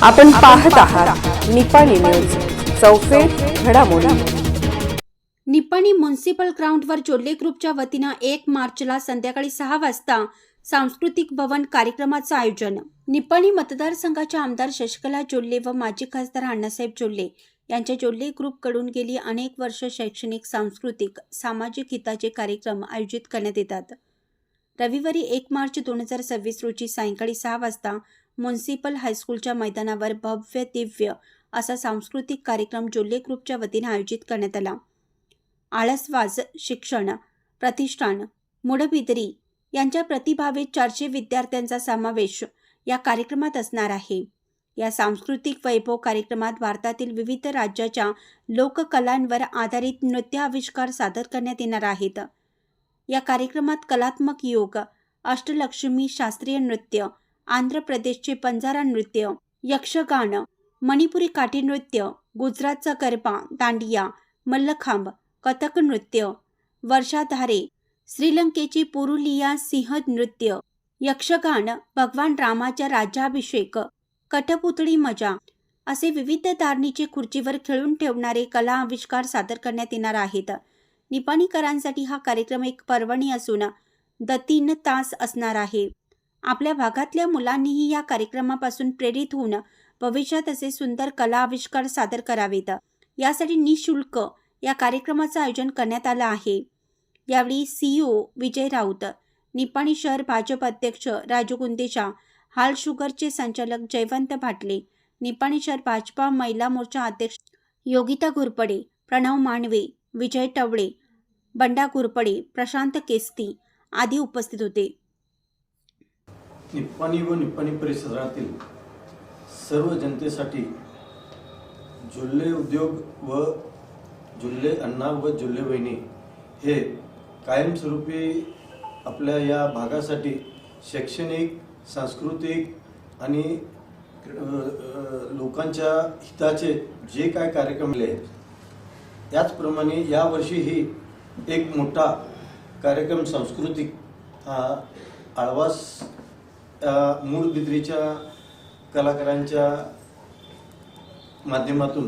आपण पाहत आहात निपाणी न्यूज, चौफेर घडामोडी। निपाणी म्युनिसिपल ग्राउंडवर जोल्ले ग्रुपच्या वतीनं 1 मार्चला संध्याकाळी 6 वाजता सांस्कृतिक भवन कार्यक्रमाचं आयोजन। निपाणी मतदारसंघाच्या आमदार शशिकला जोल्ले व माजी खासदार अण्णासाहेब जोल्ले यांच्या जोल्ले ग्रुपकडून गेली अनेक वर्ष शैक्षणिक, सांस्कृतिक, सामाजिक हिताचे कार्यक्रम आयोजित करण्यात येतात। रविवारी 1 मार्च 2026 रोजी सायंकाळी 6 वाजता म्युनिसिपल हायस्कूलच्या मैदानावर भव्य दिव्य असा सांस्कृतिक कार्यक्रम जोल्ले ग्रुपच्या वतीने आयोजित करण्यात आला। आळसवाज शिक्षण प्रतिष्ठान मुडबिद्री यांच्या प्रतिभावे 400 विद्यार्थ्यांचा समावेश या कार्यक्रमात असणार आहे। या सांस्कृतिक वैभव कार्यक्रमात भारतातील विविध राज्याच्या लोककलांवर आधारित नृत्य आविष्कार सादर करण्यात येणार आहेत। या कार्यक्रमात कलात्मक योग, अष्टलक्ष्मी शास्त्रीय नृत्य, आंध्र प्रदेशचे पंजारा नृत्य, यक्षगान, मणिपुरी काठी नृत्य, गुजरातचा गरबा, दांडिया, मल्लखांब, कथक नृत्य, वर्षाधारे, श्रीलंकेची पुरुलिया सिंह नृत्य, यक्षगान, भगवान रामाचा राज्याभिषेक, कठपुतळी मजा असे विविध धारणीचे खुर्चीवर खेळून ठेवणारे कला आविष्कार सादर करण्यात येणार आहेत। निपाणीकरांसाठी हा कार्यक्रम एक पर्वणी असून 3 तास असणार आहे। आपल्या भागातल्या मुलांनीही या कार्यक्रमापासून प्रेरित होऊन भविष्यात असे सुंदर कला आविष्कार सादर करावेत, यासाठी निशुल्क या कार्यक्रमाचं आयोजन करण्यात आलं आहे। यावेळी CEO विजय राऊत, निपाणी शहर भाजप अध्यक्ष राजू गुंदेशा, हाल शुगरचे संचालक जयवंत भाटले, निपाणी शहर भाजपा महिला मोर्चा अध्यक्ष योगिता घोरपडे, प्रणव मांडवे, विजय टवळे, बंडा घोरपडे, प्रशांत केस्ती आदी उपस्थित होते। निपाणी व निपाणी परिसरातील सर्व जनतेसाठी जोल्ले उद्योग व जोल्ले अण्णा व जोल्ले बहिणी हे कायमस्वरूपी आपल्या या भागासाठी शैक्षणिक, सांस्कृतिक आणि लोकांच्या हिताचे जे काय कार्यक्रम केले आहेत, त्याचप्रमाणे यावर्षीही एक मोठा कार्यक्रम सांस्कृतिक हा आळवास मूडबिद्रीच्या कलाकारांच्या माध्यमातून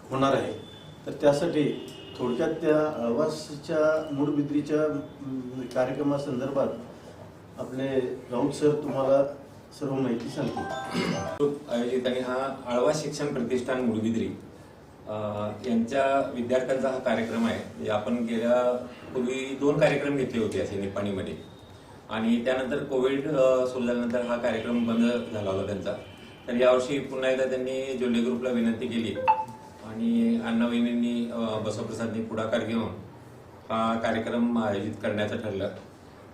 होणार आहे। तर त्यासाठी थोडक्यात त्या आळवासच्या मूडबिद्रीच्या कार्यक्रमासंदर्भात आपले राऊत सर तुम्हाला सर्व माहिती सांगतील। आयोजित आणि हा आळवास शिक्षण प्रतिष्ठान मूडबिद्री यांच्या विद्यार्थ्यांचा हा कार्यक्रम आहे। आपण गेल्या पूर्वी 2 कार्यक्रम घेतले होते असे निपाणीमध्ये, आणि त्यानंतर कोविड सुरू झाल्यानंतर हा कार्यक्रम बंद झाला होता त्यांचा। तर यावर्षी पुन्हा एकदा त्यांनी जोल्ले ग्रुपला विनंती केली आणि अण्णा बहिणींनी बसवप्रसादनी पुढाकार घेऊन हा कार्यक्रम आयोजित करण्याचं ठरलं।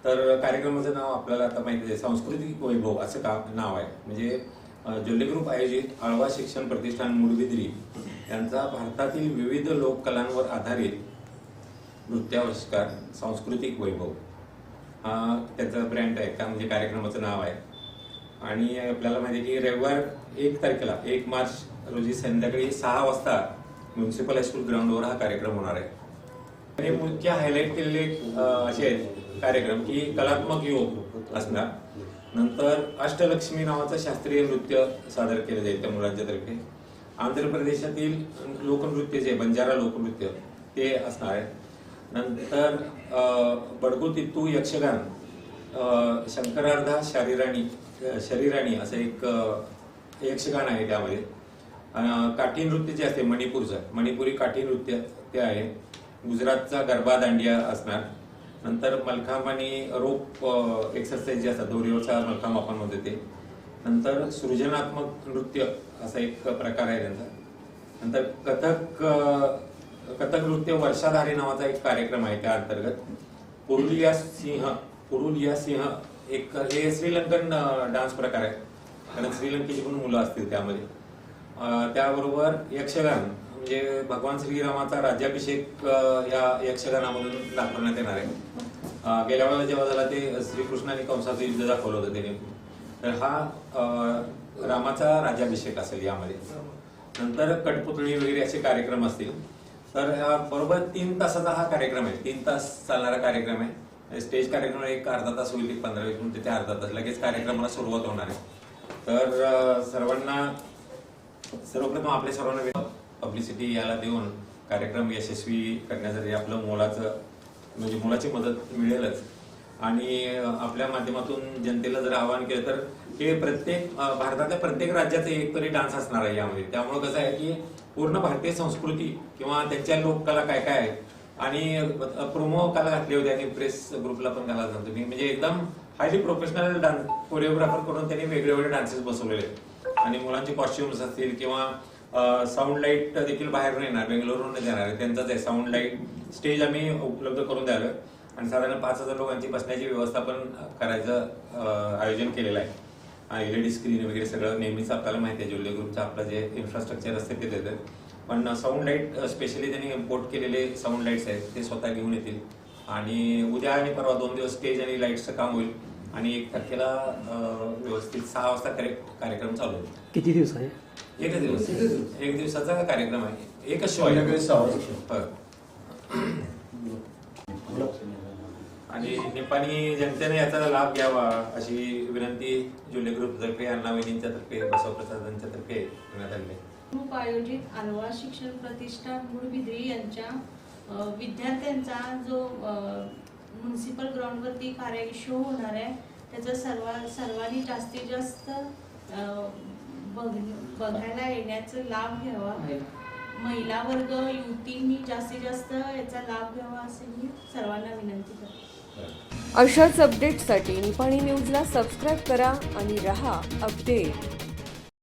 तर कार्यक्रमाचं नाव आपल्याला आता माहिती आहे, सांस्कृतिक वैभव असं नाव आहे। म्हणजे जोल्ले ग्रुप आयोजित आळवास शिक्षण प्रतिष्ठान मूडबिद्री यांचा भारतातील विविध लोककलांवर आधारित नृत्याविष्कार सांस्कृतिक वैभव हा त्याचा ब्रँड आहे का, म्हणजे कार्यक्रमाचं नाव आहे। आणि आपल्याला माहिती आहे की रविवार 1 तारखेला 1 मार्च रोजी संध्याकाळी 6 वाजता म्युनिसिपल हायस्कूल ग्राउंडवर हा कार्यक्रम होणार आहे। आणि मुख्य हायलाईट केलेले असे आहेत कार्यक्रम की कलात्मक योग असणार, नंतर अष्टलक्ष्मी नावाचं शास्त्रीय नृत्य सादर केलं जाईल त्या मुलांच्यातर्फे, आंध्र प्रदेशातील लोकनृत्य जे बंजारा लोकनृत्य ते असणार आहे, नंतर बडगुतिट्टू यक्षगान, शंकरार्धा शरीराणी असं एक यक्षगान आहे। त्यामध्ये काठी नृत्य जे असते मणिपुरी काठी नृत्य ते आहे, गुजरातचा गरबा, दांडिया असणार, नंतर मलखांब आणि रोप एक्सरसाइज जे असतात दोरीवरचा मलखांब आपण म्हणतो ते, नंतर सृजनात्मक नृत्य असा एक प्रकार आहे त्यांचा, नंतर कथक नृत्य वर्षाधारे नावाचा एक कार्यक्रम आहे। त्या अंतर्गत पुरुलिया सिंह एक हे श्रीलंकन डान्स प्रकार आहे, कारण श्रीलंकेची पण मुलं असतील त्यामध्ये। त्याबरोबर यक्षगान म्हणजे भगवान श्रीरामाचा राज्याभिषेक या यक्षगानामधून दाखवण्यात येणार आहे। गेल्या वेळेला जेव्हा झाला ते श्रीकृष्णाने कंसाचं युद्ध दाखवलं होतं त्याने, तर हा रामाचा राज्याभिषेक असेल यामध्ये। नंतर कठपुतळी वगैरे असे कार्यक्रम असतील। तर बरोबर 3 तासाचा हा कार्यक्रम आहे, 3 तास चालणारा कार्यक्रम आहे। स्टेज कार्यक्रम एक अर्धा तास होईल, 15-20 मिनिट ते अर्धा तास लगेच कार्यक्रमाला सुरुवात होणार आहे। तर सर्वप्रथम आपल्या सर्वांना पब्लिसिटी याला देऊन कार्यक्रम यशस्वी करण्यासाठी आपलं मोलाची मदत मिळेलच. आणि आपल्या माध्यमातून जनतेला जर आवाहन केलं तर हे भारतातल्या प्रत्येक राज्याचा एक तरी डान्स असणार आहे यामध्ये. त्यामुळे कसं आहे की पूर्ण भारतीय संस्कृती किंवा त्यांच्या लोककला काय काय आहे आणि प्रोमो कला घातली होती आणि प्रेस ग्रुपला पण कला सांगतो मी, म्हणजे एकदम हायली प्रोफेशनल डान्स कोरिओग्राफर करून त्यांनी वेगवेगळे डान्सेस बसवलेले आहेत. आणि मुलांचे कॉस्ट्युम्स असतील किंवा साऊंड लाईट देखील बाहेरून येणार, बेंगलोरवरून येणार आहे, त्यांचाच आहे साऊंड लाईट स्टेज आम्ही उपलब्ध करून द्यावं. आणि साधारण 5,000 लोकांची बसण्याची व्यवस्था पण करायचं आयोजन केलेलं आहे. LED स्क्रीन वगैरे सगळं नेहमीच आपल्याला माहिती आहे, ज्वेलरी ग्रुपचं आपलं जे इन्फ्रास्ट्रक्चर असते ते देतं. पण साऊंड लाईट स्पेशली त्यांनी इम्पोर्ट केलेले साऊंड लाईट्स आहेत ते स्वतः घेऊन येतील. आणि उद्या आणि परवा 2 दिवस स्टेज आणि लाईट्सचं काम होईल. आणि 1 तारखेला व्यवस्थित 6 वाजता कार्यक्रम चालू होईल. किती दिवस आहे? एक दिवसाचा कार्यक्रम आहे, एकच शो संध्याकाळी आहे. 6 वाजता. आणि निपाणी जनतेने याचा लाभ घ्यावा अशी विनंती ज्वेलरी ग्रुपतर्फे, अण्णा वहिनींच्यातर्फे, बसवप्रसादांच्यातर्फे करण्यात आली आहे. ग्रुप आयोजित आळवा शिक्षण प्रतिष्ठान मूळबिद्री यांच्या विद्यार्थ्यांचा जो म्युन्सिपल ग्राउंडवरती शो होणार आहे त्याचा सर्वांनी जास्तीत जास्त बघायला येण्याचा लाभ घ्यावा. महिला वर्ग युवतींनी जास्तीत जास्त याचा लाभ घ्यावा असे मी सर्वांना विनंती करते. अशाच अपडेट्ससाठी निपाणी न्यूजला सबस्क्राईब करा आणि रहा अपडेट.